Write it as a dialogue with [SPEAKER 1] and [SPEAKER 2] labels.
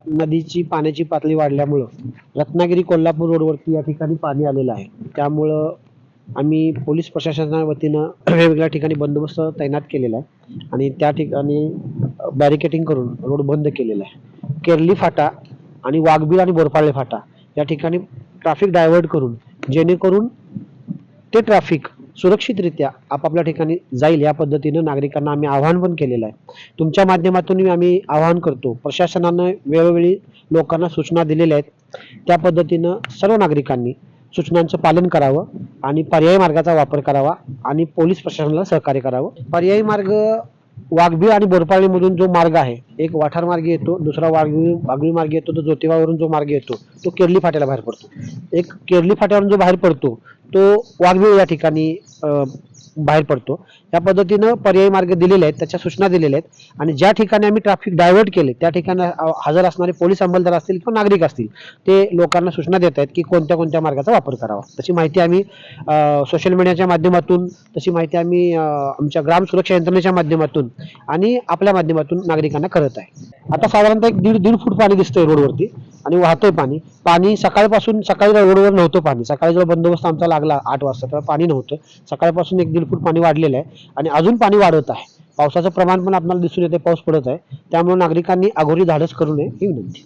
[SPEAKER 1] नदीची पाण्याची पातळी वाढल्यामुळं रत्नागिरी कोल्हापूर रोडवरती या ठिकाणी पाणी आलेलं आहे. त्यामुळं आम्ही पोलीस प्रशासनाच्या वतीनं वेगवेगळ्या ठिकाणी बंदोबस्त तैनात केलेला आहे आणि त्या ठिकाणी बॅरिकेटिंग करून रोड बंद केलेला आहे. केरली फाटा आणि वाघबीळ आणि बोरपाळे फाटा या ठिकाणी ट्रॅफिक डायव्हर्ट करून जेणेकरून ते ट्रॅफिक सुरक्षितरित्या आपापल्या ठिकाणी जाईल या पद्धतीनं नागरिकांना आम्ही आवाहन पण केलेलं आहे. तुमच्या माध्यमातून आम्ही आवाहन करतो, प्रशासनानं वेळोवेळी लोकांना सूचना दिलेल्या आहेत, त्या पद्धतीनं सर्व नागरिकांनी सूचनांचं पालन करावं आणि पर्यायी मार्गाचा वापर करावा आणि पोलीस प्रशासनाला सहकार्य करावं. पर्यायी मार्ग वाघबीळ आणि बोरपाळीमधून जो मार्ग आहे, एक वाठार मार्ग येतो, दुसरा वाघबीळ मार्ग येतो, तो ज्योतिबावरून जो मार्ग येतो तो केरली फाट्याला बाहेर पडतो. एक केरली फाट्यावरून जो बाहेर पडतो तो वाघबीळ या ठिकाणी बाहेर पडतो. या पद्धतीनं पर्यायी मार्ग दिलेले आहेत, त्याच्या सूचना दिलेल्या आहेत आणि ज्या ठिकाणी आम्ही ट्रॅफिक डायव्हर्ट केले त्या ठिकाणी हजर असणारे पोलीस अंमलदार असतील किंवा नागरिक असतील ते लोकांना सूचना देत आहेत की कोणत्या कोणत्या मार्गाचा वापर करावा. तशी माहिती आम्ही सोशल मीडियाच्या माध्यमातून, तशी माहिती आम्ही आमच्या ग्राम सुरक्षा यंत्रणेच्या माध्यमातून आणि आपल्या माध्यमातून नागरिकांना कळत आहे. आता साधारणतः एक दीड फूट पाणी दिसतंय रोडवरती आणि वाहतोय पाणी. पाणी सकाळी रोडवर नव्हतं पाणी. सकाळी जो बंदोबस्त आमचा लागला 8 वाजता तेव्हा पाणी नव्हतं. सकाळपासून 1 दीड फूट पाणी वाढलेलं आहे आणि अजून पाणी वाढत आहे. पावसाचं प्रमाण पण आपल्याला दिसून येते, पाऊस पडत आहे. त्यामुळे नागरिकांनी अघोरी धाडस करू नये ही विनंती.